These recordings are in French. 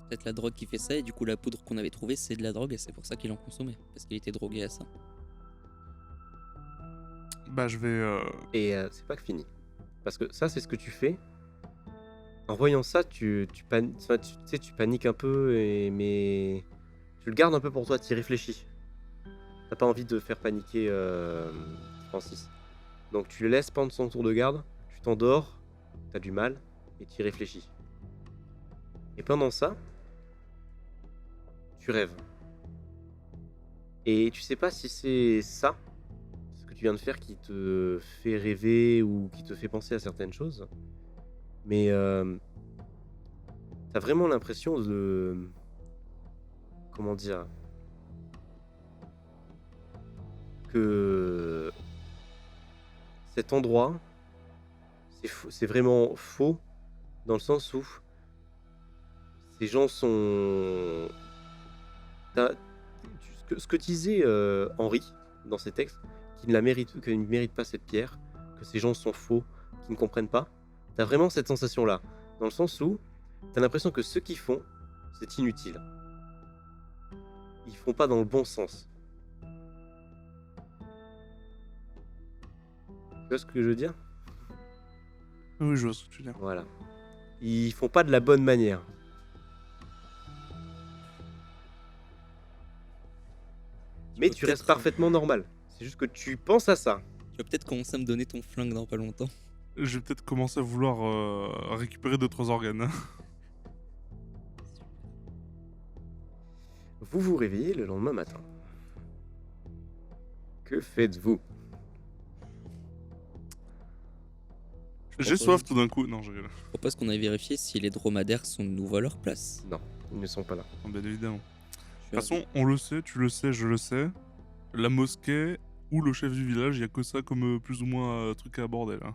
peut-être la drogue qui fait ça, et du coup la poudre qu'on avait trouvée c'est de la drogue et c'est pour ça qu'il en consommait, parce qu'il était drogué à ça. Bah, je vais. Et c'est pas que fini. Parce que ça, c'est ce que tu fais. En voyant ça, enfin, tu sais, tu paniques un peu, mais tu le gardes un peu pour toi, tu y réfléchis. T'as pas envie de faire paniquer Francis. Donc tu le laisses prendre son tour de garde, tu t'endors, t'as du mal, et tu y réfléchis. Et pendant ça, tu rêves. Et tu sais pas si c'est ça, ce que tu viens de faire, qui te fait rêver ou qui te fait penser à certaines choses. Mais t'as vraiment l'impression de... Comment dire? Que cet endroit, c'est vraiment faux, dans le sens où ces gens sont... Ce que disait Henri dans ses textes, qu'il ne mérite pas cette pierre, que ces gens sont faux, qu'ils ne comprennent pas, t'as vraiment cette sensation-là, dans le sens où t'as l'impression que ce qu'ils font, c'est inutile. Ils font pas dans le bon sens. Tu vois ce que je veux dire? Oui, je vois ce que tu veux dire. Voilà. Ils font pas de la bonne manière. Mais tu restes parfaitement normal. C'est juste que tu penses à ça. Tu vas peut-être commencer à me donner ton flingue dans pas longtemps. Je vais peut-être commencer à vouloir récupérer 2-3 organes. Vous vous réveillez le lendemain matin. Que faites-vous? J'ai soif tout d'un coup. Non, je rigole. Je propose qu'on aille vérifier si les dromadaires sont de nouveau à leur place. Non, ils ne sont pas là. Non, bien évidemment. Je De toute façon, on le sait, tu le sais, je le sais. La mosquée ou le chef du village, il y a que ça comme plus ou moins truc à aborder là.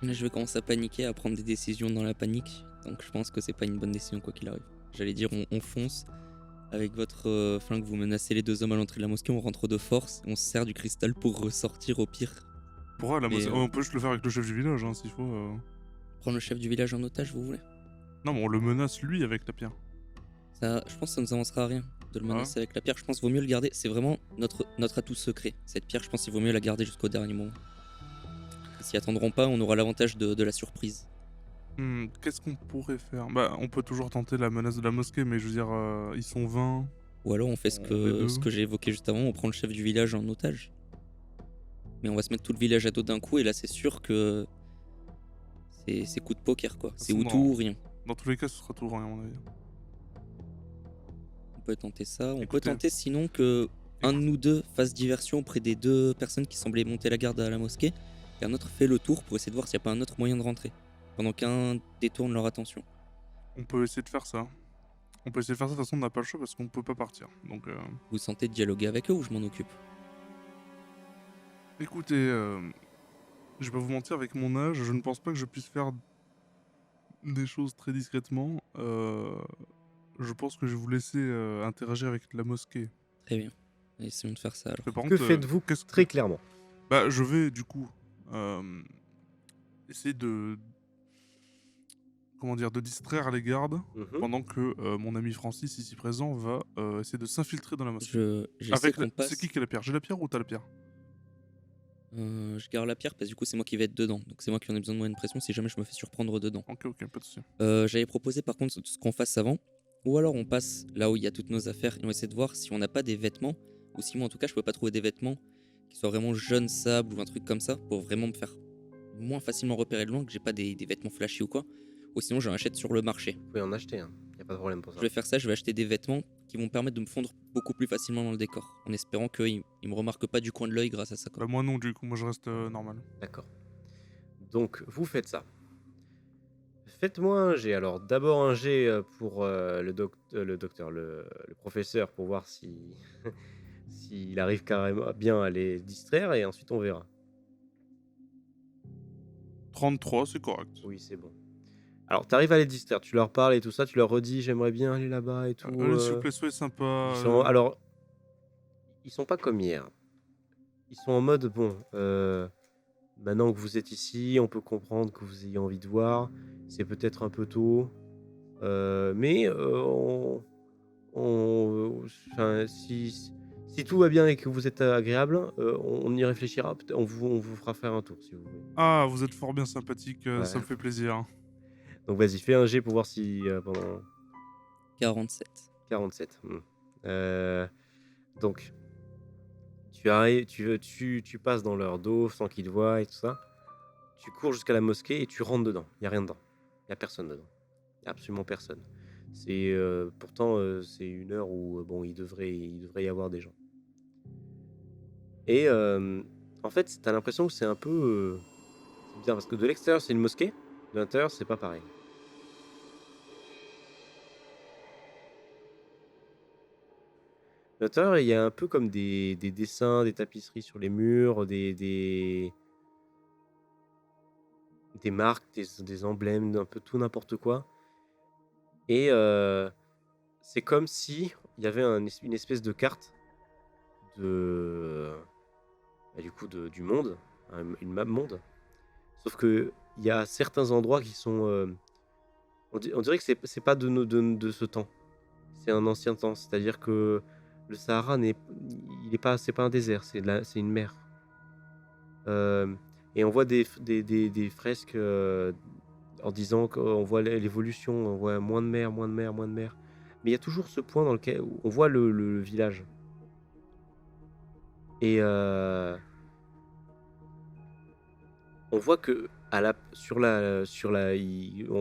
Là, je vais commencer à paniquer, à prendre des décisions dans la panique. Donc je pense que c'est pas une bonne décision quoi qu'il arrive. J'allais dire on fonce. Avec votre flingue, vous menacez les 2 hommes à l'entrée de la mosquée, on rentre de force, on se sert du cristal pour ressortir au pire. Pourquoi la Mais, mosquée on peut juste le faire avec le chef du village hein, s'il faut. Prendre le chef du village en otage, vous voulez? Non, mais on le menace lui avec la pierre. Ça, je pense que ça nous avancera à rien de le menacer avec la pierre. Je pense qu'il vaut mieux le garder. C'est vraiment notre atout secret. Cette pierre, je pense qu'il vaut mieux la garder jusqu'au dernier moment. S'ils attendront pas, on aura l'avantage de la surprise. Qu'est-ce qu'on pourrait faire? Bah, on peut toujours tenter la menace de la mosquée, mais je veux dire, ils sont 20. Ou alors on fait ce que j'ai évoqué juste avant, on prend le chef du village en otage. Mais on va se mettre tout le village à dos d'un coup, et là c'est sûr que c'est coup de poker quoi. C'est ou tout ou rien. Dans tous les cas, ce sera tout ou rien à mon avis. On peut tenter ça. On peut tenter sinon que un de nous deux fasse diversion auprès des 2 personnes qui semblaient monter la garde à la mosquée, et un autre fait le tour pour essayer de voir s'il n'y a pas un autre moyen de rentrer, pendant qu'un détourne leur attention. On peut essayer de faire ça. De toute façon, on n'a pas le choix parce qu'on peut pas partir. Donc, Vous sentez de dialoguer avec eux ou je m'en occupe? Écoutez, je vais pas vous mentir, avec mon âge, je ne pense pas que je puisse faire des choses très discrètement. Je pense que je vais vous laisser interagir avec la mosquée. Très bien. Essayons de faire ça alors. Que faites-vous très clairement? Bah, je vais du coup essayer de... Comment dire, de distraire les gardes pendant que mon ami Francis, ici présent, va essayer de s'infiltrer dans la mosquée. C'est qui a la pierre? J'ai la pierre ou t'as la pierre? Je garde la pierre parce que du coup c'est moi qui vais être dedans. Donc c'est moi qui en ai besoin de moyenne pression si jamais je me fais surprendre dedans. Ok, pas de soucis. J'avais proposé par contre ce qu'on fasse avant. Ou alors on passe là où il y a toutes nos affaires et on essaie de voir si on n'a pas des vêtements. Ou si moi en tout cas je peux pas trouver des vêtements qui soient vraiment jaune sable ou un truc comme ça pour vraiment me faire moins facilement repérer de loin, que j'ai pas des vêtements flashy ou quoi. Ou sinon j'en achète sur le marché. Vous pouvez en acheter, hein. Y a pas de problème pour ça. Je vais faire ça, je vais acheter des vêtements qui vont me permettre de me fondre beaucoup plus facilement dans le décor, en espérant qu'ils me remarquent pas du coin de l'œil grâce à ça. Bah moi non, du coup, moi je reste normal. D'accord. Donc vous faites ça. Faites-moi un jet. Alors d'abord un jet pour le professeur, pour voir si s'il arrive carrément bien à les distraire, et ensuite on verra. 33, c'est correct. Oui, c'est bon. Alors, t'arrives à les distraire, tu leur parles et tout ça, tu leur redis j'aimerais bien aller là-bas et tout. S'il vous plaît, soyez sympa. Alors, ils sont pas comme hier. Ils sont en mode bon, Maintenant que vous êtes ici, on peut comprendre que vous ayez envie de voir. C'est peut-être un peu tôt, mais enfin, si tout va bien et que vous êtes agréable, on y réfléchira. On vous fera faire un tour si vous voulez. Ah, vous êtes fort bien sympathique, Ouais. ça me fait plaisir. Donc vas-y, fais un jet pour voir si pendant 47. 47. Donc, tu arrives, tu passes dans leur dos sans qu'ils te voient et tout ça. Tu cours jusqu'à la mosquée et tu rentres dedans. Il n'y a rien dedans. Il n'y a personne dedans. Il n'y a absolument personne. Pourtant, c'est une heure où bon, il devrait y avoir des gens. Et en fait, tu as l'impression que c'est un peu... c'est bizarre parce que de l'extérieur, c'est une mosquée. De l'intérieur, c'est pas pareil. De l'intérieur, il y a un peu comme des dessins, des tapisseries sur les murs, des marques, des emblèmes, un peu tout n'importe quoi. Et c'est comme si il y avait une espèce de carte du monde, une map monde. Sauf que il y a certains endroits qui sont... on dirait que c'est pas de ce temps. C'est un ancien temps. C'est-à-dire que le Sahara c'est pas un désert, c'est une mer. Et on voit des fresques en disant qu'on voit l'évolution, on voit moins de mer, moins de mer, moins de mer. Mais il y a toujours ce point dans lequel on voit le village. Et on voit que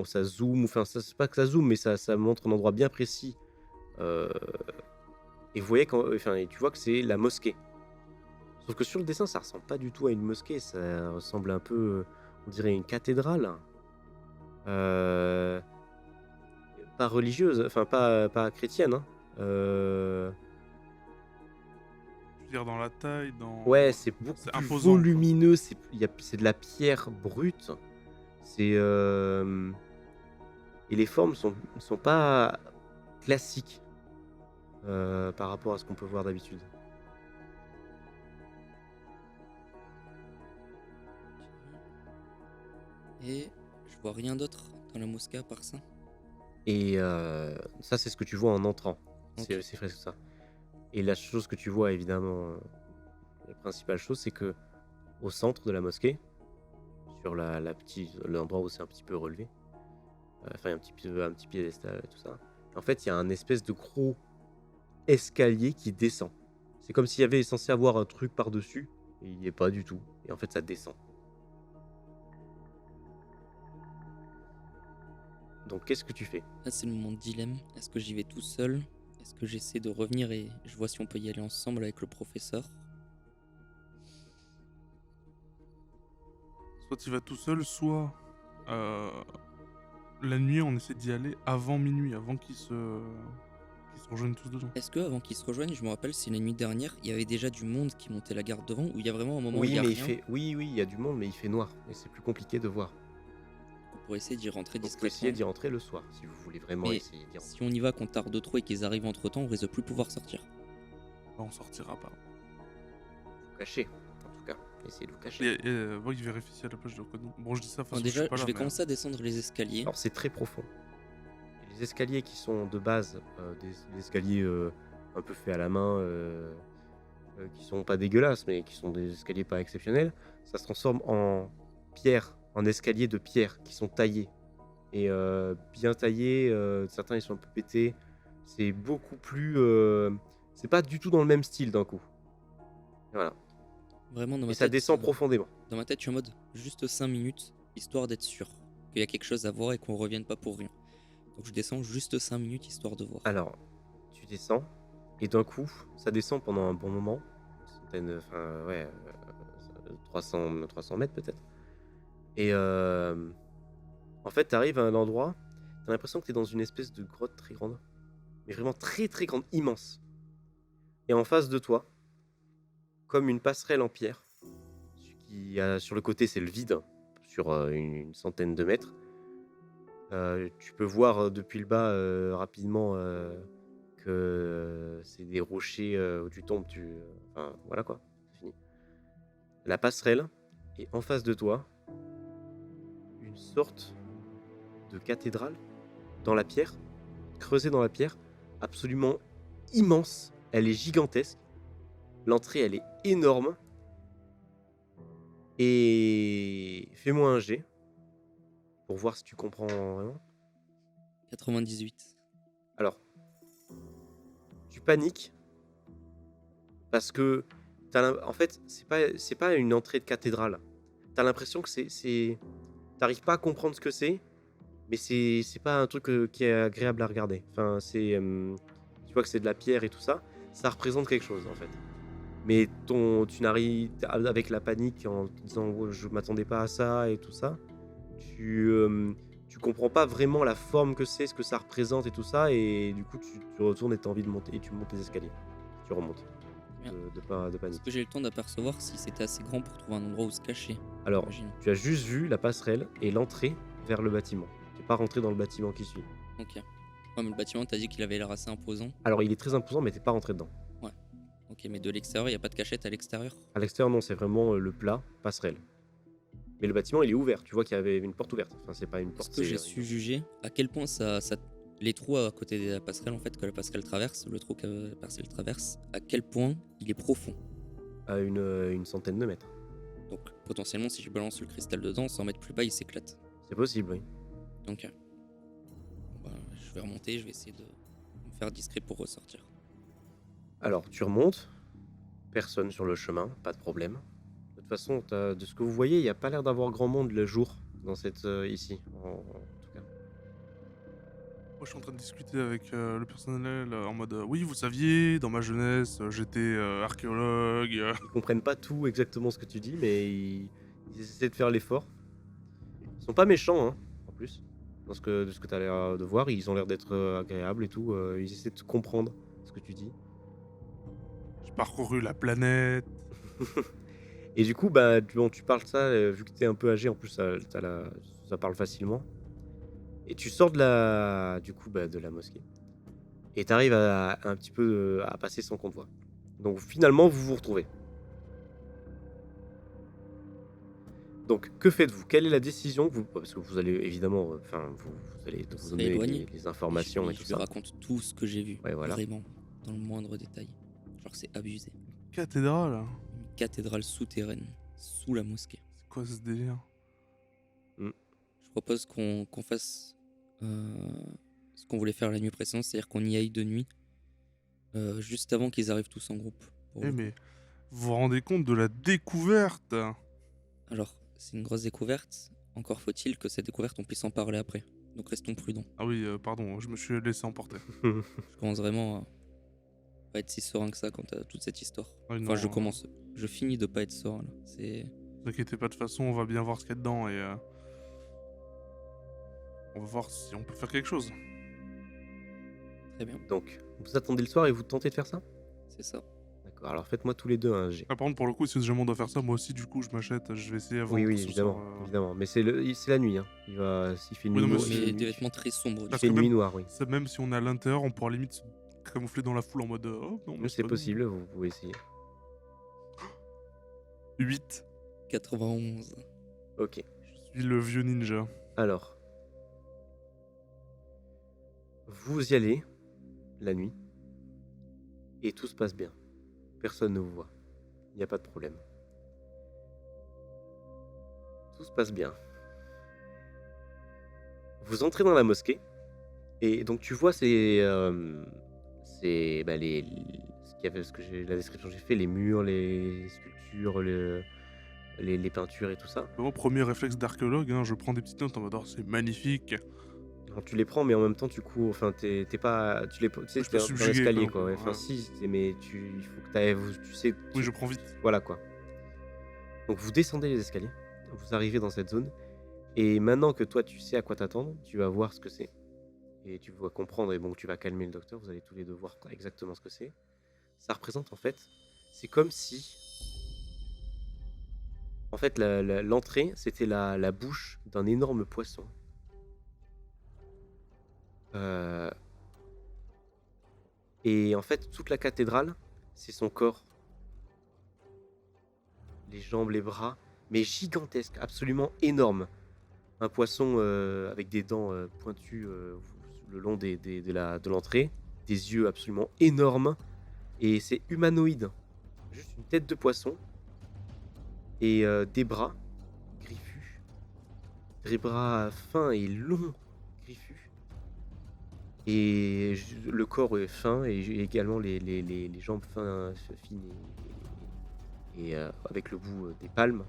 ça zoome, enfin c'est pas que ça zoome, mais ça montre un endroit bien précis. Et tu vois que c'est la mosquée. Sauf que sur le dessin, ça ressemble pas du tout à une mosquée, ça ressemble un peu, on dirait une cathédrale. Pas religieuse, enfin pas chrétienne. Hein. Je veux dire, dans la taille, Ouais, c'est beaucoup c'est plus imposant, quoi. volumineux, c'est de la pierre brute. Et les formes sont pas classiques par rapport à ce qu'on peut voir d'habitude. Et je vois rien d'autre dans la mosquée à part ça. Et ça, c'est ce que tu vois en entrant. Ok. C'est presque ça. Et la chose que tu vois, évidemment, la principale chose, c'est que au centre de la mosquée, sur l'endroit où c'est un petit peu relevé, enfin un petit piédestal et tout ça, en fait, il y a un espèce de gros escalier qui descend. C'est comme s'il y avait censé avoir un truc par-dessus, et il n'y est pas du tout. Et en fait, ça descend. Donc, qu'est-ce que tu fais? Là, c'est le moment de dilemme. Est-ce que j'y vais tout seul? Est-ce que j'essaie de revenir et je vois si on peut y aller ensemble avec le professeur? Soit tu vas tout seul, soit la nuit, on essaie d'y aller avant minuit, avant qu'ils se rejoignent tous dedans. Est-ce que avant qu'ils se rejoignent, je me rappelle si la nuit dernière, il y avait déjà du monde qui montait la garde devant ou il y a vraiment un moment où il Oui, y a mais rien? oui, il y a du monde, mais il fait noir. Et c'est plus compliqué de voir. On pourrait essayer d'y rentrer Donc, vous pouvez essayer discrètement. d'y rentrer le soir, si vous voulez vraiment Mais essayer d'y rentrer. si on y va, qu'on tarde trop et qu'ils arrivent entre temps, on risque de plus pouvoir sortir. Bah, on sortira pas. Vous cachez, en tout cas. Essayez de vous cacher. Moi, il vérifie si à la plage je reconnais. Bon, je dis ça, de toute Bon, façon, je déjà, suis pas je là, vais mais, commencer à descendre les escaliers. Alors, c'est très profond. Et les escaliers qui sont de base, des escaliers un peu faits à la main, qui sont pas dégueulasses, mais qui sont des escaliers pas exceptionnels, ça se transforme en pierre, en escaliers de pierre qui sont taillés. Et bien taillés, certains ils sont un peu pétés. C'est beaucoup plus... c'est pas du tout dans le même style d'un coup. Voilà. Vraiment, dans ma Et ça tête, descend profondément. dans ma tête, je suis en mode juste 5 minutes, histoire d'être sûr qu'il y a quelque chose à voir et qu'on revienne pas pour rien. Donc je descends juste 5 minutes, histoire de voir. Alors, tu descends, et d'un coup, ça descend pendant un bon moment. Enfin, ouais, 300 mètres peut-être. Et en fait, t'arrives à un endroit, t'as l'impression que t'es dans une espèce de grotte très grande. Mais vraiment très très grande, immense. Et en face de toi, comme une passerelle en pierre, sur le côté c'est le vide, sur une centaine de mètres. Tu peux voir depuis le bas rapidement que c'est des rochers où tu tombes, enfin voilà quoi, c'est fini. La passerelle Et en face de toi, une sorte de cathédrale dans la pierre, creusée dans la pierre, absolument immense. Elle est gigantesque. L'entrée, elle est énorme. Et fais-moi un jet pour voir si tu comprends vraiment. 98. Alors, tu paniques parce que en fait, c'est pas une entrée de cathédrale. T'as l'impression que t'arrives pas à comprendre ce que c'est, mais c'est pas un truc qui est agréable à regarder. Enfin, tu vois que c'est de la pierre et tout ça. Ça représente quelque chose en fait. Mais tu n'arrives avec la panique en te disant oh, je m'attendais pas à ça et tout ça. Tu comprends pas vraiment la forme que c'est, ce que ça représente et tout ça, et du coup tu retournes et t'as envie de monter et tu montes les escaliers. Tu remontes. Bien. De Est-ce panique. que j'ai eu le temps d'apercevoir si c'était assez grand pour trouver un endroit où se cacher? Alors, Imagine. tu as juste vu la passerelle et l'entrée vers le bâtiment. Tu n'es pas rentré dans le bâtiment qui suit. Ok. Ouais, mais le bâtiment, t'as dit qu'il avait l'air assez imposant. Alors, il est très imposant, mais t'es pas rentré dedans. Ok, mais de l'extérieur, il a pas de cachette à l'extérieur? À l'extérieur, non, c'est vraiment le plat, passerelle. Mais le bâtiment, il est ouvert. Tu vois qu'il y avait une porte ouverte. Enfin, c'est pas une porte. Est-ce que j'ai su juger à quel point les trous à côté de la passerelle, en fait, que la passerelle traverse, le trou que la passerelle traverse, à quel point il est profond? À une centaine de mètres. Donc, potentiellement, si je balance le cristal dedans, 100 mètres plus bas, il s'éclate. C'est possible, oui. Donc, bah, je vais remonter, je vais essayer de me faire discret pour ressortir. Alors, tu remontes. Personne sur le chemin, pas de problème. De toute façon, de ce que vous voyez, il n'y a pas l'air d'avoir grand monde le jour dans cette ici, en tout cas. Moi, je suis en train de discuter avec le personnel en mode oui, vous saviez, dans ma jeunesse, j'étais archéologue. Ils comprennent pas tout exactement ce que tu dis, mais ils essaient de faire l'effort. Ils sont pas méchants, hein, en plus. De ce que tu as l'air de voir, ils ont l'air d'être agréables et tout. Ils essaient de comprendre ce que tu dis. J'ai parcouru la planète. Et du coup, bah, tu parles ça, vu que tu es un peu âgé, en plus, ça parle facilement. Et tu sors de la mosquée. Et tu arrives un petit peu à passer sans qu'on te voie. Donc finalement, vous vous retrouvez. Donc, que faites-vous? Quelle est la décision que vous... Parce que vous allez évidemment... vous allez vous serait donner éloigné. les informations et tout Je lui ça. raconte tout ce que j'ai vu, Ouais, voilà. vraiment, dans le moindre détail. Genre, c'est abusé. Cathédrale. Une cathédrale souterraine, sous la mosquée. C'est quoi ce délire? Je propose qu'on fasse ce qu'on voulait faire la nuit précédente, c'est-à-dire qu'on y aille de nuit, juste avant qu'ils arrivent tous en groupe. pour Eh le coup. mais vous vous rendez compte de la découverte? Alors, c'est une grosse découverte. Encore faut-il que cette découverte, on puisse en parler après. Donc restons prudents. Ah oui, pardon, je me suis laissé emporter. Je commence vraiment à pas être si serein que ça quant à toute cette histoire. Ah oui, Enfin, non, je finis de pas être serein là. C'est... Ne vous inquiétez pas, de toute façon, on va bien voir ce qu'il y a dedans et on va voir si on peut faire quelque chose. Très bien, Donc, vous attendez le soir et vous tentez de faire ça? c'est ça. D'accord, alors faites-moi tous les deux un G. Ah, par contre, pour le coup, si jamais on doit faire ça, moi aussi, du coup, je m'achète, je vais essayer avant Oui, que oui, ce évidemment, soit, évidemment. Mais c'est la nuit, hein. S'il fait Oui, nuit, non, mais noire- c'est- Mais il des vêtements très sombres. Parce fait que nuit même- noire, oui. Même si on est à l'intérieur, on pourra limite se camoufler dans la foule en mode oh non, mais Mais c'est pas nous. possible, vous pouvez essayer. 8. 91. Ok, Je suis le vieux ninja. alors. Vous y allez, la nuit, et tout se passe bien. Personne ne vous voit. Il n'y a pas de problème. Tout se passe bien. Vous entrez dans la mosquée, et donc tu vois la description que j'ai fait, les murs, les sculptures, les peintures et tout ça. Mon premier réflexe d'archéologue, hein, je prends des petites notes en mode oh, c'est magnifique. Alors, tu les prends, mais en même temps, tu cours. Enfin, t'es pas. Tu sais, Je t'es peux un subjuguer, escalier, quoi, quoi. Ouais. ouais. Enfin, si, mais il faut que t'ailles. Tu sais. Oui, je prends vite. Voilà, quoi. Donc, vous descendez les escaliers. Vous arrivez dans cette zone. Et maintenant que toi, tu sais à quoi t'attendre, tu vas voir ce que c'est. Et tu vas comprendre. Et bon, tu vas calmer le docteur. Vous allez tous les deux voir exactement ce que c'est. Ça représente, en fait. C'est comme si. En fait, l'entrée, c'était la bouche d'un énorme poisson. Et en fait, toute la cathédrale, c'est son corps. Les jambes, les bras, mais gigantesque, absolument énorme. Un poisson avec des dents pointues le long de l'entrée, des yeux absolument énormes, et c'est humanoïde. Juste une tête de poisson et des bras griffus, des bras fins et longs, griffus, et le corps est fin et également les jambes fines et avec le bout des palmes,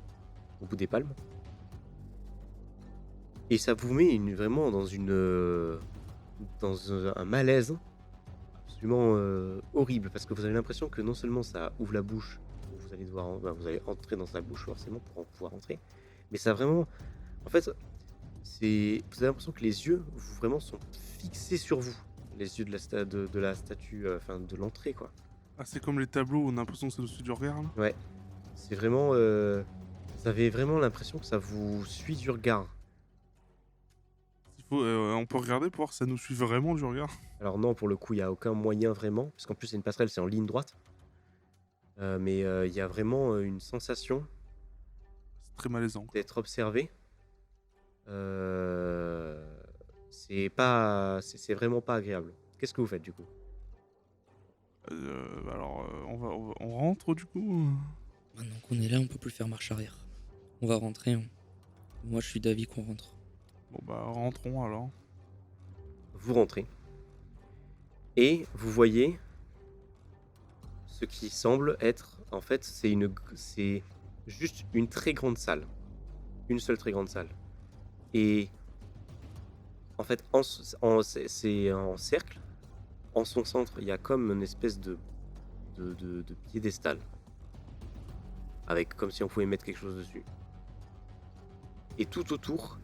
au bout des palmes. Et ça vous met vraiment dans un malaise absolument horrible, parce que vous avez l'impression que non seulement ça ouvre la bouche, vous allez vous allez entrer dans sa bouche forcément pour pouvoir entrer, mais ça vraiment, en fait, vous avez l'impression que les yeux vraiment sont fixés sur vous, les yeux de la statue, enfin de l'entrée, quoi. Ah, c'est comme les tableaux où on a l'impression que c'est au-dessus du regard, là. Ouais, c'est vraiment, vous avez vraiment l'impression que ça vous suit du regard. On peut regarder pour voir si ça nous suit vraiment du regard. Alors non, pour le coup, il n'y a aucun moyen vraiment, parce qu'en plus c'est une passerelle, c'est en ligne droite. Mais il y a vraiment une sensation C'est très malaisant. d'être observé. C'est vraiment pas agréable. Qu'est-ce que vous faites du coup? Alors, on rentre du coup. Maintenant qu'on est là, on peut plus faire marche arrière. On va rentrer. Hein. Moi, je suis d'avis qu'on rentre. Bon bah rentrons alors. Vous rentrez. Et vous voyez ce qui semble être, en fait, c'est juste une très grande salle. Une seule très grande salle. Et en fait, c'est en cercle. En son centre, il y a comme une espèce de piédestal. Avec, comme si on pouvait mettre quelque chose dessus. Et tout autour,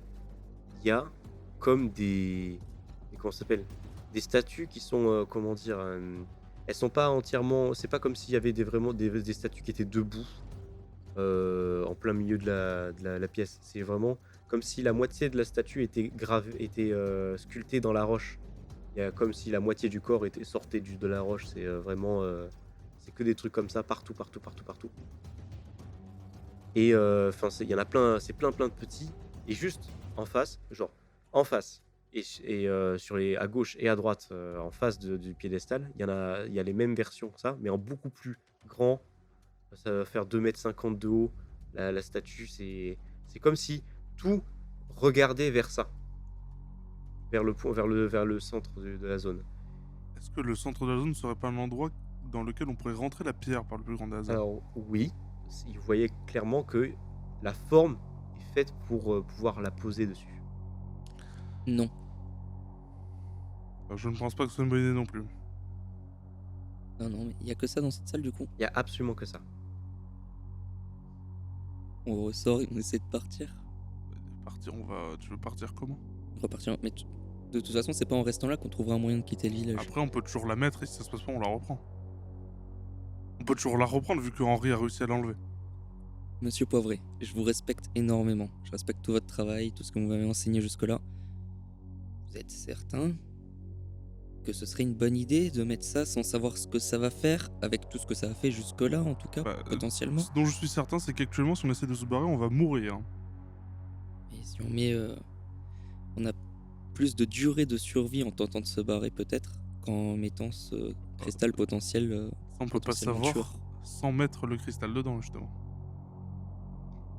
il y a comme comment ça s'appelle, des statues qui sont, comment dire, elles sont pas entièrement, c'est pas comme s'il y avait vraiment des statues qui étaient debout en plein milieu de la pièce. C'est vraiment comme si la moitié de la statue était sculptée dans la roche. Il y a comme si la moitié du corps sortait de la roche. C'est vraiment, c'est que des trucs comme ça partout. Et enfin, il y en a plein, c'est plein de petits. Et juste en face, genre en face et à gauche et à droite, en face du piédestal, il y a les mêmes versions que ça, mais en beaucoup plus grand. Ça va faire 2,50 m de haut. La statue, c'est comme si tout regardait vers ça, vers le centre de la zone. Est-ce que le centre de la zone ne serait pas un endroit dans lequel on pourrait rentrer la pierre par le plus grand des hasards? Alors oui, vous voyez clairement que la forme est faite pour pouvoir la poser dessus. Non. Je ne pense pas que ce soit une bonne idée non plus. Non, mais il y a que ça dans cette salle du coup. Il y a absolument que ça. On ressort et on essaie de partir. Tu veux partir comment? Repartir. Mais de toute façon, c'est pas en restant là qu'on trouvera un moyen de quitter le village. Après, on peut toujours la mettre et si ça se passe pas, on la reprend. On peut toujours la reprendre vu que Henri a réussi à l'enlever. Monsieur Poivré, je vous respecte énormément. Je respecte tout votre travail, tout ce que vous m'avez enseigné jusque-là. Vous êtes certain que ce serait une bonne idée de mettre ça sans savoir ce que ça va faire, avec tout ce que ça a fait jusque-là en tout cas, potentiellement? Ce dont je suis certain, c'est qu'actuellement, si on essaie de se barrer, on va mourir. Et si on met... on a plus de durée de survie en tentant de se barrer peut-être, qu'en mettant ce cristal potentiel... Ça, on peut pas potentiellement savoir tueur. sans mettre le cristal dedans, justement.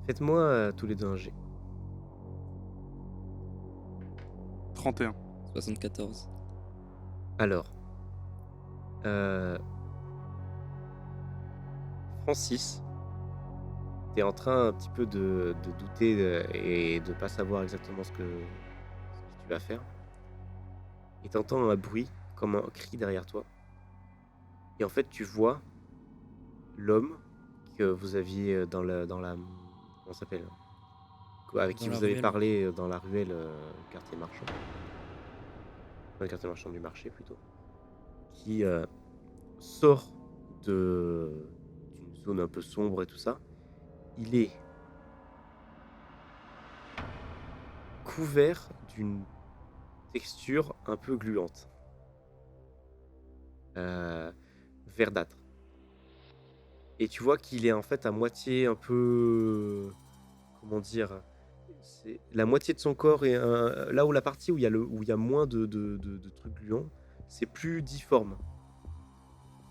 Faites-moi tous les deux un jet. 31. 74. Alors, Francis, t'es en train un petit peu de douter et de pas savoir exactement ce que tu vas faire. Et t'entends un bruit comme un cri derrière toi. Et en fait, tu vois l'homme que vous aviez dans la comment ça s'appelle, avec Dans qui la vous avez ruelle. parlé dans la ruelle quartier marchand. Dans le quartier marchand du marché plutôt. Qui sort d'une zone un peu sombre et tout ça. Il est couvert d'une texture un peu gluante. Verdâtre. Et tu vois qu'il est en fait à moitié un peu comment dire, c'est la moitié de son corps et là où la partie où il y a moins de trucs gluants, c'est plus difforme.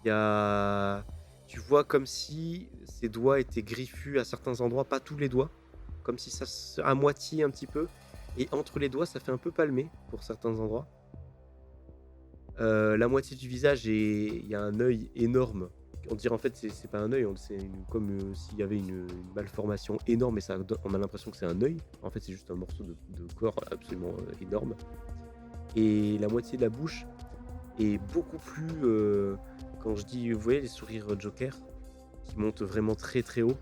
Il y a, tu vois comme si ses doigts étaient griffus à certains endroits, pas tous les doigts, comme si à moitié un petit peu, et entre les doigts ça fait un peu palmé pour certains endroits. La moitié du visage et il y a un œil énorme. On dirait en fait c'est pas un œil, c'est comme s'il y avait une malformation énorme et on a l'impression que c'est un œil. En fait c'est juste un morceau de corps absolument énorme. Et la moitié de la bouche est beaucoup plus... quand je dis, vous voyez les sourires Joker qui montent vraiment très très haut,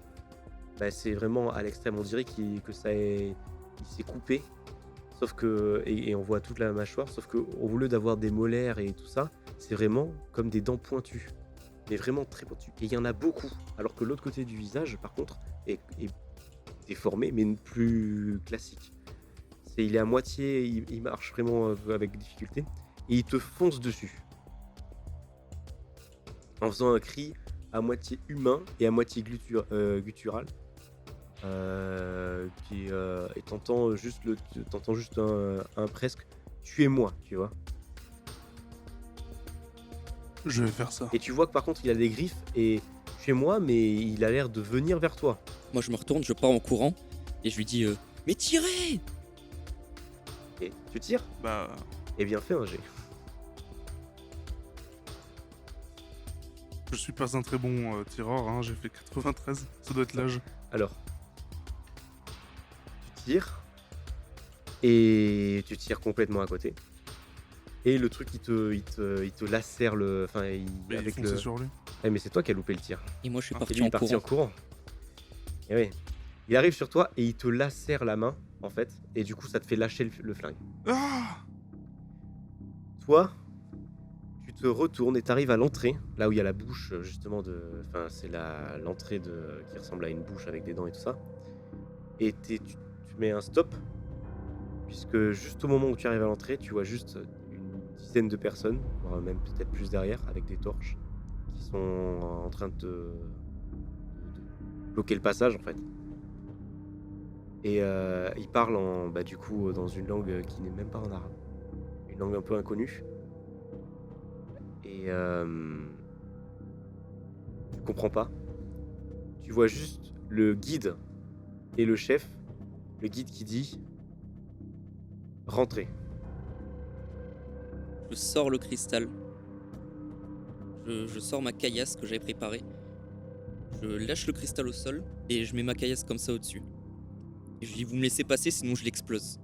bah, c'est vraiment à l'extrême. On dirait il s'est coupé. Sauf que, et on voit toute la mâchoire, sauf que au lieu d'avoir des molaires et tout ça, c'est vraiment comme des dents pointues. Mais vraiment très pointues. Et il y en a beaucoup. Alors que l'autre côté du visage, par contre, est déformé, mais plus classique. Il est à moitié, il marche vraiment avec difficulté. Et il te fonce dessus. En faisant un cri à moitié humain et à moitié guttural. Et t'entends juste un presque tuez-moi, tu vois. Je vais faire ça. Et tu vois que par contre il a des griffes et tuez-moi, mais il a l'air de venir vers toi. Moi, je me retourne, je pars en courant et je lui dis mais tirez! Et tu tires? Bah, Eh bien fais un jet. je suis pas un très bon tireur, hein, j'ai fait 93, ça doit être l'âge. Alors, tu tires et tu tires complètement à côté. Et le truc il te lacère le, enfin Mais avec il fonçait sur lui. mais c'est toi qui as loupé le tir. Et moi, je suis Ah, Et parti lui, il en est parti en courant. courant. Et oui. Il arrive sur toi et il te lacère la main, en fait. Et du coup, ça te fait lâcher le flingue. Ah! Toi, tu te retournes et t'arrives à l'entrée, là où il y a la bouche, justement, enfin, c'est l'entrée qui ressemble à une bouche avec des dents et tout ça. Et tu mets un stop, puisque juste au moment où tu arrives à l'entrée, tu vois juste une dizaine de personnes, voire même peut-être plus derrière, avec des torches, qui sont en train de bloquer le passage, en fait. Et ils parlent du coup dans une langue qui n'est même pas en arabe, une langue un peu inconnue. Et tu comprends pas. Tu vois juste le guide et le chef. Le guide qui dit rentrez. Je sors le cristal. Je sors ma caillasse que j'avais préparée. Je lâche le cristal au sol et je mets ma caillasse comme ça au-dessus. Et je dis vous me laissez passer sinon je l'explose.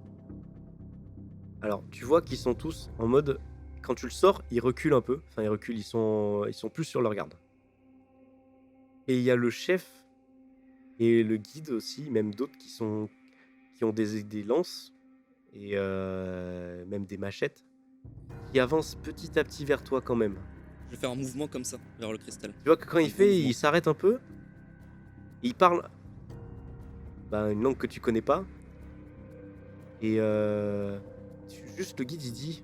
Alors tu vois qu'ils sont tous en mode, quand tu le sors, ils reculent un peu. Enfin ils reculent, ils sont plus sur leur garde. Et il y a le chef et le guide aussi, même d'autres qui ont des lances et même des machettes, qui avancent petit à petit vers toi quand même. Je vais faire un mouvement comme ça vers le cristal. Tu vois que quand il fait, mouvement. il s'arrête un peu, il parle une langue que tu connais pas, et juste le guide il dit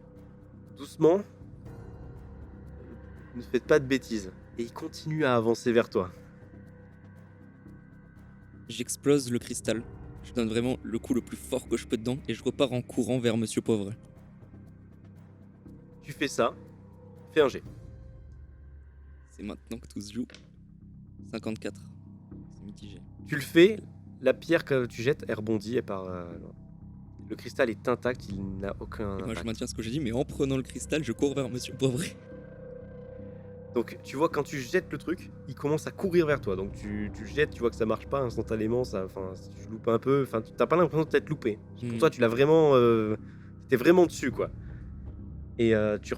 doucement, ne faites pas de bêtises, et il continue à avancer vers toi. J'explose le cristal. Je donne vraiment le coup le plus fort que je peux dedans et je repars en courant vers Monsieur Pauvre. Tu fais ça, fais un jet. C'est maintenant que tout se joue. 54. C'est mitigé. Tu le fais, la pierre que tu jettes, elle rebondit, le cristal est intact, il n'a aucun Et moi je impact. maintiens ce que j'ai dit, mais en prenant le cristal, je cours vers Monsieur Pauvre. Donc tu vois quand tu jettes le truc, il commence à courir vers toi. Donc tu jettes, tu vois que ça marche pas instantanément, si tu loupes un peu, t'as pas l'impression de t'être loupé. Pour toi tu l'as vraiment, t'es vraiment dessus quoi. Et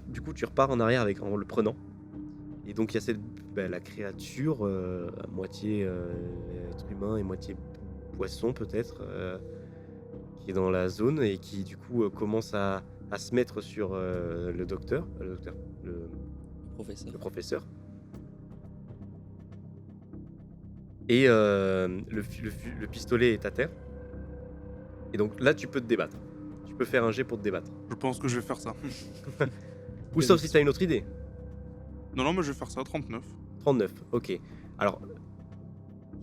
du coup tu repars en arrière en le prenant. Et donc il y a la créature, à moitié être humain et moitié poisson peut-être, qui est dans la zone et qui du coup commence à se mettre sur le professeur. Et le pistolet est à terre. Et donc là tu peux te débattre. Tu peux faire un jet pour te débattre. Je pense que je vais faire ça. Ou sauf si t'as une autre idée. Non, mais je vais faire ça, 39. 39, ok. Alors,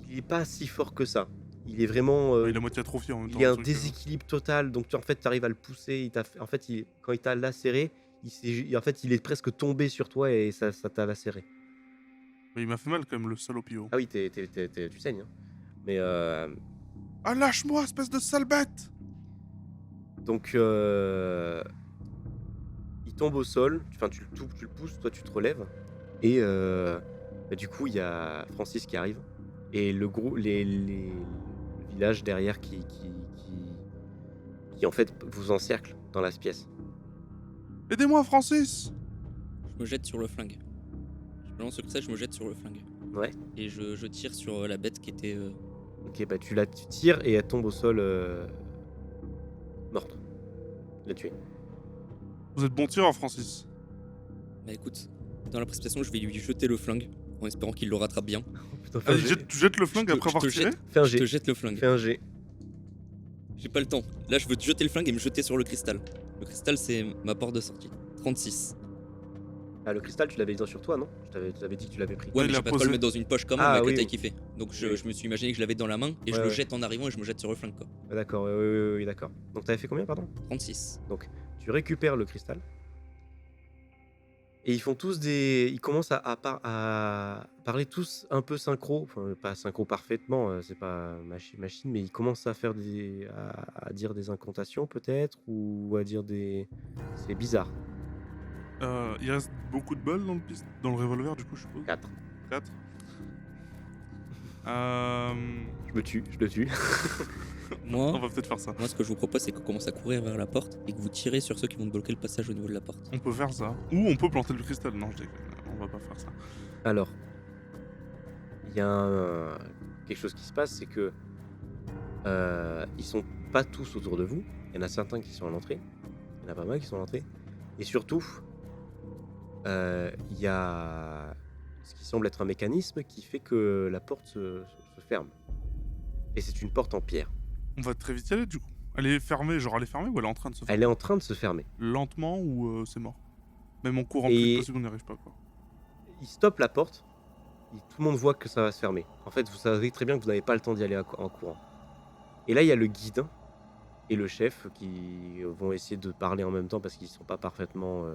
il est pas si fort que ça. il est vraiment. Il est à moitié atrophié en même temps. Il y a le un truc, déséquilibre total, donc en fait, tu arrives à le pousser. En fait, quand il t'a lacéré, en fait, il est presque tombé sur toi et ça t'a lacéré. Mais il m'a fait mal quand même, le salopio. Ah oui, tu saignes. Hein. Mais Ah, lâche-moi, espèce de sale bête! donc, il tombe au sol. Enfin, tu le pousses, toi, tu te relèves. Et du coup, il y a Francis qui arrive. Et le village derrière qui en fait vous encercle dans la pièce. Aidez-moi, Francis! Je me jette sur le flingue. Je lance le cristal, je me jette sur le flingue. Ouais. Et je tire sur la bête qui était. Ok, bah tu tires et elle tombe au sol morte. La tuer. Vous êtes bon tireur, Francis. Bah écoute, dans la précipitation, je vais lui jeter le flingue en espérant qu'il le rattrape bien. Oh, putain, fais un Allez, jet. tu jettes le flingue Je te- après je avoir te tiré? jette. Fais un Je te jet. jette le flingue. Fais un jet. J'ai pas le temps. Là, je veux te jeter le flingue et me jeter sur le cristal. Le cristal, c'est ma porte de sortie. 36. Ah, le cristal, tu l'avais dit sur toi, non? Je t'avais dit que tu l'avais pris. Ouais, il mais l'a j'ai pas trop posé. le mettre dans une poche quand même Ah, avec oui, la taille oui. qu'il fait. Donc je, Oui. je me suis imaginé que je l'avais dans la main et je Ouais, le ouais. jette en arrivant et je me jette sur le flingue quoi. Ah, d'accord, oui, d'accord. Donc t'avais fait combien, pardon? 36. Donc tu récupères le cristal. Et ils font tous ils commencent à parler tous un peu synchro, enfin pas synchro parfaitement, c'est pas machine, mais ils commencent à faire à dire des incantations peut-être, ou à dire c'est bizarre. Il reste beaucoup de balles dans le revolver, du coup, je suppose. 4. 4. Je le tue. On Moi, va peut-être faire ça. ce que je vous propose, c'est qu'on commence à courir vers la porte et que vous tirez sur ceux qui vont bloquer le passage au niveau de la porte. On peut faire ça. Ou on peut planter le cristal. Non, je déconne. On va pas faire ça. Alors, il y a quelque chose qui se passe, c'est que ils sont pas tous autour de vous. Il y en a certains qui sont à l'entrée. Il y en a pas mal qui sont à l'entrée. Et surtout, il y a ce qui semble être un mécanisme qui fait que la porte se ferme. Et c'est une porte en pierre. On va très vite y aller, du coup. Elle est fermée, genre elle est fermée ou elle est en train de se fermer? Elle est en train de se fermer. Lentement ou c'est mort? Même en courant Et- le plus possible, on n'y arrive pas, quoi. Il stoppe la porte. Et tout le monde voit que ça va se fermer. En fait, vous savez très bien que vous n'avez pas le temps d'y aller en courant. Et là, il y a le guide et le chef qui vont essayer de parler en même temps parce qu'ils sont pas parfaitement...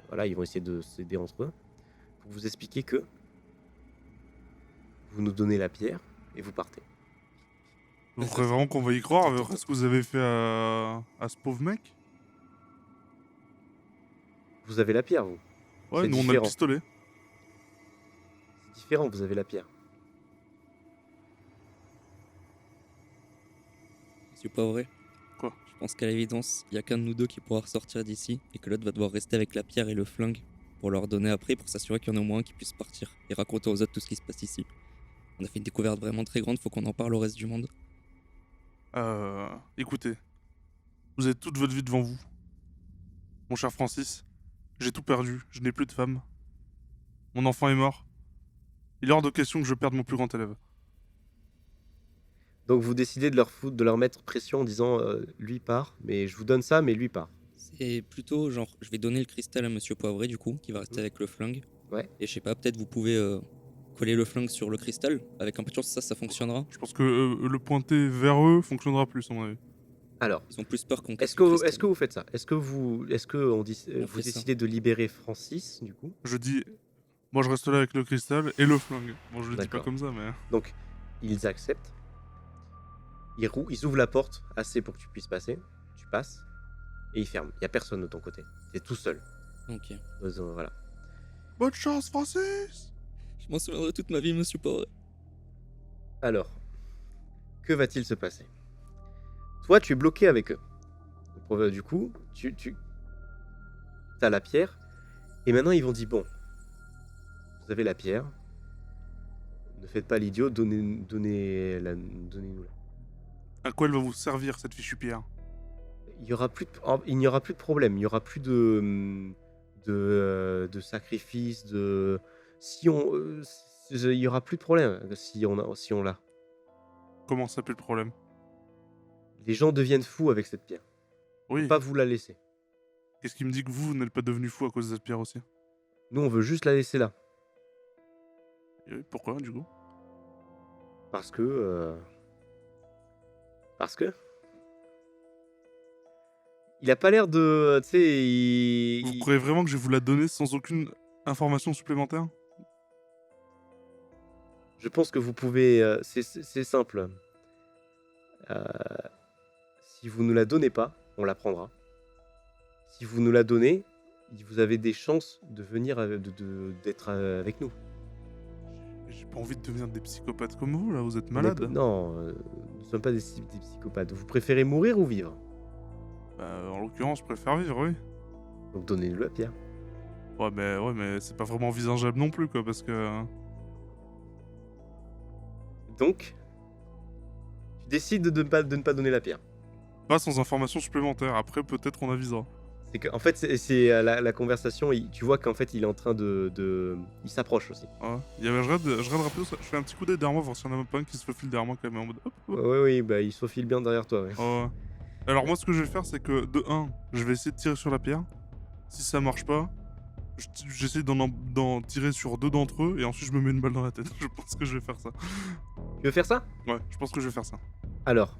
voilà, ils vont essayer de s'aider entre eux. Pour vous expliquer que vous nous donnez la pierre et vous partez. Vous croyez vraiment qu'on va y croire avec ce que vous avez fait à ce pauvre mec? Vous avez la pierre, vous. Ouais, C'est nous on a le différent. pistolet. C'est différent, vous avez la pierre. C'est pas vrai. Quoi? Je pense qu'à l'évidence, il y a qu'un de nous deux qui pourra ressortir d'ici et que l'autre va devoir rester avec la pierre et le flingue pour leur donner après pour s'assurer qu'il y en a au moins un qui puisse partir et raconter aux autres tout ce qui se passe ici. On a fait une découverte vraiment très grande, faut qu'on en parle au reste du monde. Écoutez, vous avez toute votre vie devant vous. Mon cher Francis, j'ai tout perdu, je n'ai plus de femme. Mon enfant est mort. Il est hors de question que je perde mon plus grand élève. Donc vous décidez de leur mettre pression en disant lui part, mais je vous donne ça, mais lui part. C'est plutôt genre, je vais donner le cristal à Monsieur Poivré du coup, qui va rester avec le flingue. Ouais. Et je sais pas, peut-être vous pouvez coller le flingue sur le cristal. Avec un peu de chance, ça fonctionnera. Je pense que le pointer vers eux fonctionnera plus, à mon avis. Alors, Ils ont plus peur qu'on est-ce casse le que, cristal. est-ce que vous faites ça? Est-ce que vous fait ça. décidez de libérer Francis, du coup? Je dis, moi je reste là avec le cristal et le flingue. Bon, je le dis pas D'accord. comme ça, mais... Donc, ils acceptent. Ils ouvrent la porte assez pour que tu puisses passer. Tu passes. Et ils ferment. Il n'y a personne de ton côté. T'es tout seul. Ok. Voilà. Bonne chance, Francis! Je m'en souviendrai toute ma vie, Monsieur Poivré. Alors, que va-t-il se passer? Toi, tu es bloqué avec eux. Du coup, tu as la pierre. Et maintenant, ils vont dire, bon, vous avez la pierre. Ne faites pas l'idiot, donnez-nous-la. À quoi elle va vous servir, cette fichue pierre? Il n'y aura plus de problème. Il n'y aura plus de sacrifice. Il y aura plus de problème si on l'a. Comment ça peut le problème? Les gens deviennent fous avec cette pierre. Oui. Pas vous la laisser. Qu'est-ce qui me dit que vous n'êtes pas devenu fou à cause de cette pierre aussi? Nous, on veut juste la laisser là. Et oui, pourquoi, du coup? Parce que Parce que il a pas l'air de, tu sais, Vous croyez vraiment que je vais vous la donner sans aucune information supplémentaire? je pense que vous pouvez, c'est simple. Euh, Si vous ne la donnez pas, on la prendra. Si vous nous la donnez, vous avez des chances de venir, d'être avec nous. J'ai pas envie de devenir des psychopathes comme vous, là, vous êtes On est malade. non, nous ne sommes pas des psychopathes. Vous préférez mourir ou vivre? Bah, en l'occurrence, je préfère vivre, oui. Donc donnez-nous la pierre. Ouais, mais c'est pas vraiment envisageable non plus, quoi, parce que... Donc, tu décides de ne pas donner la pierre. Pas sans information supplémentaire, après peut-être on avisera. C'est que, en fait, c'est la conversation, tu vois qu'en fait, il est en train il s'approche aussi. Ouais. Je regarde rapidement, je fais un petit coup d'œil derrière moi, voir s'il y en a pas un qui se faufile derrière moi quand même, en mode hop, hop. Oui, bah, il se faufile bien derrière toi, ouais. Ouais. Alors moi, ce que je vais faire, c'est que, de 1, je vais essayer de tirer sur la pierre. Si ça marche pas, j'essaie d'en tirer sur 2 d'entre eux, et ensuite je me mets une balle dans la tête. Je pense que je vais faire ça. Tu veux faire ça? Ouais, je pense que je vais faire ça. Alors,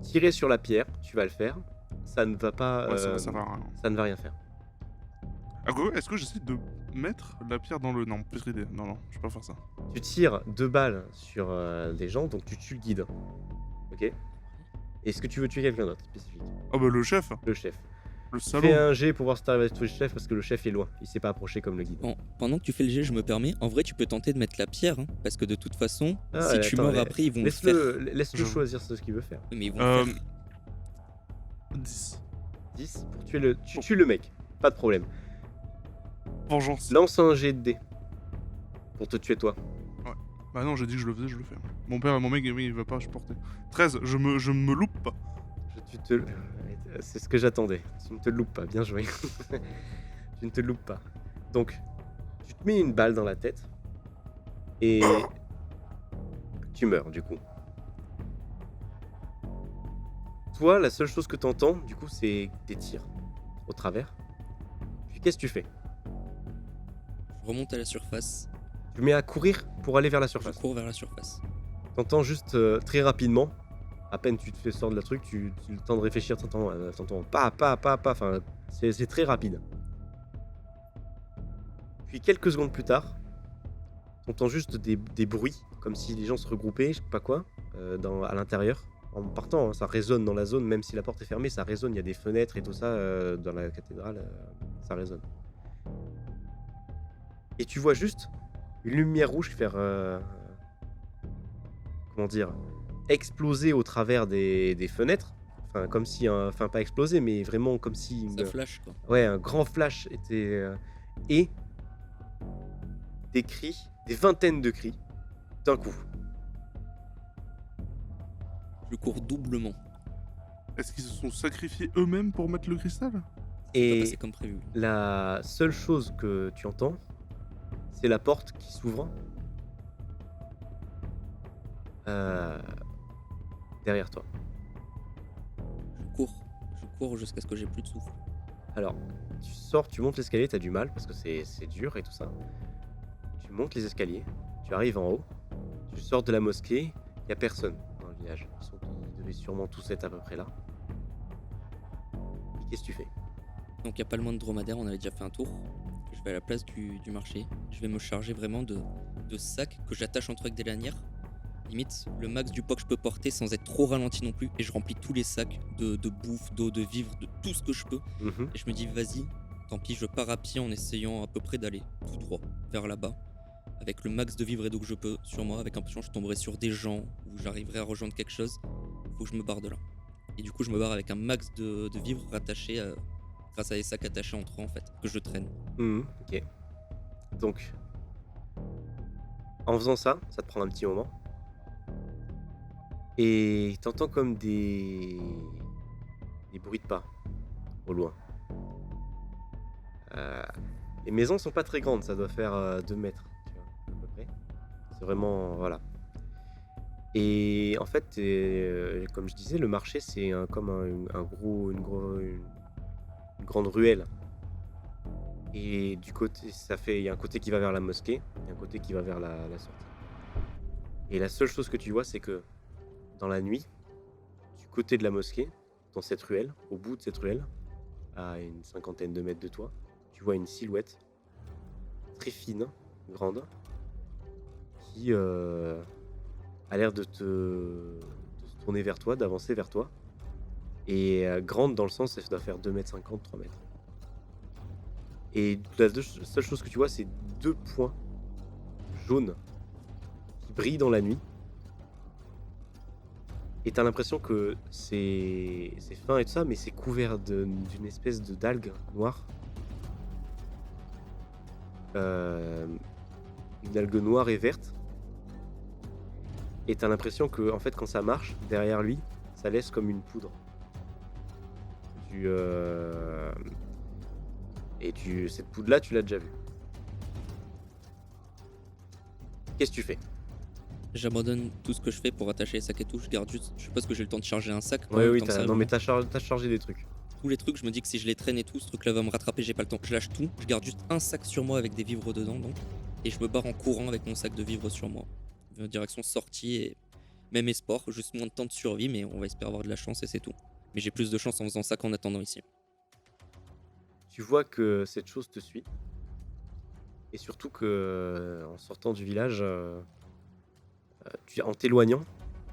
tirer sur la pierre, tu vas le faire. Ça ne va pas. Ouais, ça va rien. Ça ne va rien faire. Ah, quoi, est-ce que j'essaie de mettre la pierre dans le... Non, pire idée. Non, je vais pas faire ça. Tu tires 2 balles sur des gens, donc tu tues le guide. Ok? Est-ce que tu veux tuer quelqu'un d'autre spécifique? Ah bah le chef, Le chef. le salaud. Fais un jet pour voir si t'arrives à tuer le chef parce que le chef est loin. Il s'est pas approché comme le guide. Bon, pendant que tu fais le jet, je me permets. En vrai, tu peux tenter de mettre la pierre, hein, parce que de toute façon, Ah, si tu attends, meurs après, ils vont le faire. Laisse-le Je- choisir ce qu'il veut faire. Oui, mais ils vont le faire. 10. 10 pour tuer le. Tu tues le mec. Pas de problème. Vengeance. Lance un jet de dés. Pour te tuer toi. Bah non, j'ai dit que je le faisais, je le fais. Mon mec, il va pas supporter. 13, je me loupe pas. C'est ce que j'attendais. Tu ne te loupes pas, bien joué. Tu ne te loupes pas. Donc, tu te mets une balle dans la tête et tu meurs du coup. Toi, la seule chose que tu entends, du coup, c'est des tirs au travers. Puis qu'est-ce que tu fais? Je remonte à la surface. Tu mets à courir pour aller vers la Je surface. cours vers la surface. T'entends juste très rapidement, à peine tu te fais sortir de la truc, tu le temps de réfléchir, t'entends pas, enfin c'est très rapide. Puis quelques secondes plus tard, t'entends juste des bruits, comme si les gens se regroupaient, je sais pas quoi, à l'intérieur. En partant, hein, ça résonne dans la zone, même si la porte est fermée, ça résonne, il y a des fenêtres et tout ça dans la cathédrale, ça résonne. Et tu vois juste une lumière rouge faire... comment dire, exploser au travers des fenêtres. Enfin, comme si, enfin pas exploser, mais vraiment comme si, Ça flash, quoi. ouais, un grand flash était et des cris, des vingtaines de cris d'un coup. Je cours doublement. Est-ce qu'ils se sont sacrifiés eux-mêmes pour mettre le cristal? Ça va Et passer comme prévu. la seule chose que tu entends, c'est la porte qui s'ouvre derrière toi. Je cours jusqu'à ce que j'ai plus de souffle. Alors, tu sors, tu montes l'escalier, t'as du mal parce que c'est dur et tout ça. Tu montes les escaliers, tu arrives en haut, tu sors de la mosquée, y a personne dans le village. Ils devaient sûrement tous être à peu près là. Et qu'est-ce que tu fais? Donc il n'y a pas le moins de dromadaire, on avait déjà fait un tour. Je vais à la place du marché. Je vais me charger vraiment de sacs que j'attache entre avec des lanières. Limite, le max du poids que je peux porter sans être trop ralenti non plus. Et je remplis tous les sacs de bouffe, d'eau, de vivres, de tout ce que je peux. Mhm. Et je me dis, vas-y, tant pis, je pars à pied en essayant à peu près d'aller tout droit vers là-bas. Avec le max de vivres et d'eau que je peux sur moi. Avec un peu de chance, je tomberai sur des gens ou j'arriverai à rejoindre quelque chose. Faut que je me barre de là. Et du coup, je me barre avec un max de vivres rattachés grâce à des sacs attachés entre eux en fait, que je traîne. Mhm, ok. Donc, en faisant ça, ça te prend un petit moment. Et t'entends comme des bruits de pas au loin. Les maisons sont pas très grandes, ça doit faire 2 mètres, tu vois, à peu près. C'est vraiment, voilà. Et en fait, comme je disais, le marché c'est comme une grande ruelle. Et du côté, il y a un côté qui va vers la mosquée, et un côté qui va vers la sortie. Et la seule chose que tu vois, c'est que dans la nuit, côté de la mosquée, dans cette ruelle, au bout de cette ruelle, à une 50aine de mètres de toi, tu vois une silhouette très fine, grande, qui a l'air de se tourner vers toi, d'avancer vers toi. Et grande dans le sens, ça doit faire 2,50 m, 3 mètres. Et la seule chose que tu vois, c'est 2 points jaunes qui brillent dans la nuit. Et t'as l'impression que c'est fin et tout ça, mais c'est couvert d'une espèce d'algue noire. Une algue noire et verte. Et t'as l'impression que, en fait, quand ça marche, derrière lui, ça laisse comme une poudre. Cette poudre-là, tu l'as déjà vue. Qu'est-ce que tu fais? J'abandonne tout ce que je fais pour attacher les sacs et tout. Je garde juste. Je suppose que j'ai le temps de charger un sac. Oui, Non, mais t'as chargé des trucs. tous les trucs, je me dis que si je les traîne et tout, ce truc-là va me rattraper, j'ai pas le temps. Je lâche tout, je garde juste un sac sur moi avec des vivres dedans, donc, et je me barre en courant avec mon sac de vivres sur moi. Direction sortie et même espoir, juste moins de temps de survie, mais on va espérer avoir de la chance et c'est tout. Mais j'ai plus de chance en faisant ça qu'en attendant ici. Tu vois que cette chose te suit. Et surtout que, en sortant du village, en t'éloignant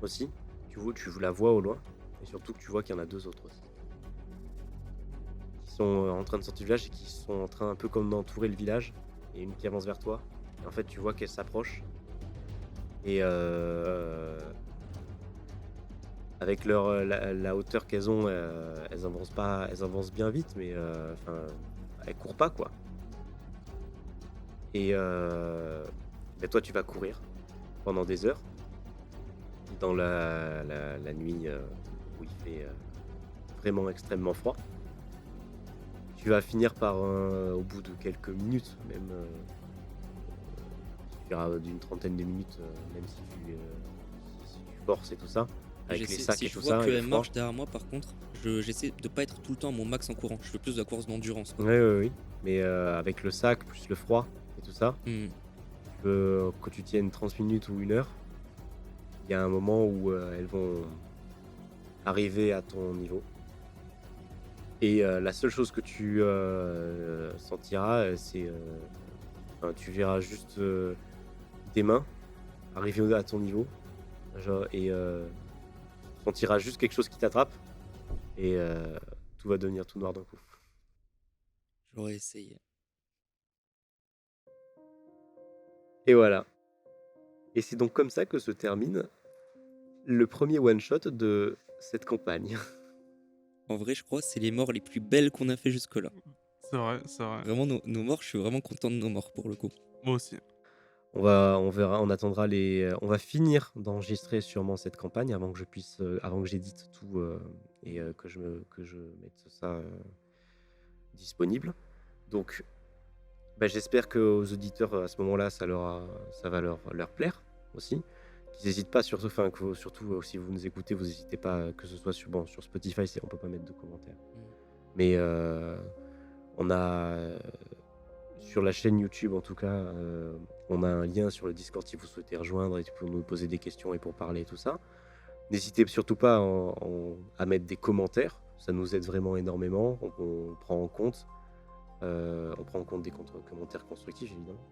aussi, tu la vois au loin. Et surtout que tu vois qu'il y en a 2 autres aussi. Qui sont en train de sortir du village et qui sont en train un peu comme d'entourer le village. Et une qui avance vers toi. Et en fait, tu vois qu'elle s'approche. Et avec la hauteur qu'elles ont, elles avancent bien vite, mais elles courent pas, quoi. Et toi, tu vas courir pendant des heures dans la nuit où il fait vraiment extrêmement froid. Tu vas finir par, au bout de quelques minutes, même d'une trentaine de minutes, même si tu forces et tout ça, avec les sacs si et je tout vois ça. qu'elle marche derrière moi, par contre, j'essaie de pas être tout le temps à mon max en courant. Je fais plus de la course d'endurance, quoi. Oui. Mais avec le sac, plus le froid et tout ça, que tu tiennes 30 minutes ou 1 heure, il y a un moment où elles vont arriver à ton niveau. Et la seule chose que tu sentiras, c'est... tu verras juste tes mains arriver à ton niveau. Et tu sentiras juste quelque chose qui t'attrape. Et tout va devenir tout noir d'un coup. J'aurais essayé. Et voilà. Et c'est donc comme ça que se termine le premier one-shot de cette campagne. En vrai, je crois que c'est les morts les plus belles qu'on a fait jusque-là. C'est vrai. Vraiment, nos morts, je suis vraiment content de nos morts pour le coup. Moi aussi. On verra, on attendra on va finir d'enregistrer sûrement cette campagne avant que j'édite tout et que je mette ça disponible. Donc, j'espère qu'aux auditeurs à ce moment-là, ça va leur plaire aussi. Qu'ils n'hésitent pas, surtout si vous nous écoutez, vous n'hésitez pas, que ce soit sur Spotify, on peut pas mettre de commentaires. Mais on a sur la chaîne YouTube, en tout cas, on a un lien sur le Discord si vous souhaitez rejoindre et pour nous poser des questions et pour parler et tout ça. N'hésitez surtout pas à mettre des commentaires, ça nous aide vraiment énormément. On prend en compte des commentaires constructifs, évidemment.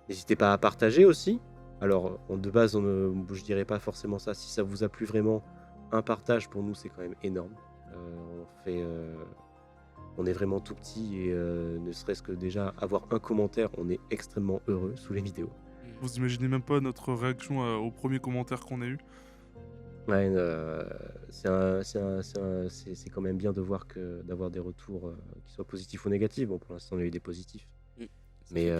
N'hésitez pas à partager aussi. Alors, de base, je dirais pas forcément ça. Si ça vous a plu vraiment, un partage pour nous, c'est quand même énorme. On est vraiment tout petit et ne serait-ce que déjà avoir un commentaire, on est extrêmement heureux sous les vidéos. Vous imaginez même pas notre réaction au premier commentaire qu'on a eu. Ouais, c'est quand même bien d'avoir des retours qui soient positifs ou négatifs. Bon, pour l'instant, on a eu des positifs. Mais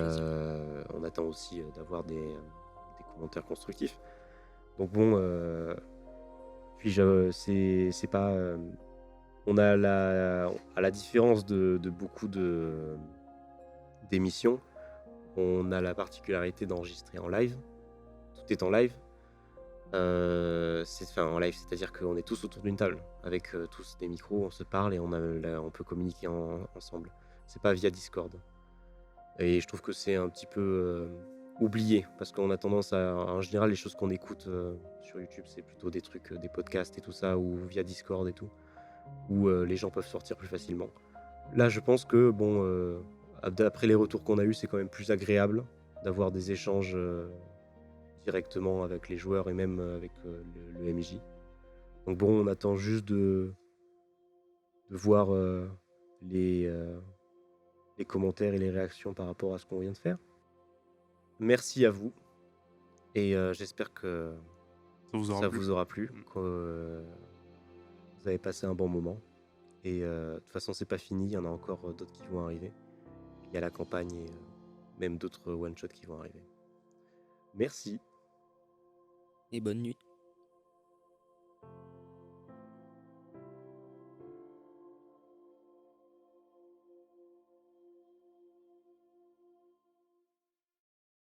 on attend aussi d'avoir des commentaires constructifs. Donc bon, puis c'est pas... on a à la différence de beaucoup d'émissions, on a la particularité d'enregistrer en live. Tout est en live. En live, c'est-à-dire qu'on est tous autour d'une table avec tous des micros, on se parle et on peut communiquer ensemble. C'est pas via Discord. Et je trouve que c'est un petit peu oublier. Parce qu'on a tendance à. En général, les choses qu'on écoute sur YouTube, c'est plutôt des trucs, des podcasts et tout ça, ou via Discord et tout, où les gens peuvent sortir plus facilement. Là, je pense que, bon, d'après les retours qu'on a eus, c'est quand même plus agréable d'avoir des échanges directement avec les joueurs et même avec le MJ. Donc bon, on attend juste de voir les commentaires et les réactions par rapport à ce qu'on vient de faire. Merci à vous et j'espère que Ça vous aura ça plu. vous aura plu, Mm. que vous avez passé un bon moment. Et de toute façon, c'est pas fini, il y en a encore d'autres qui vont arriver. Il y a la campagne et même d'autres one-shots qui vont arriver. Merci. Et bonne nuit.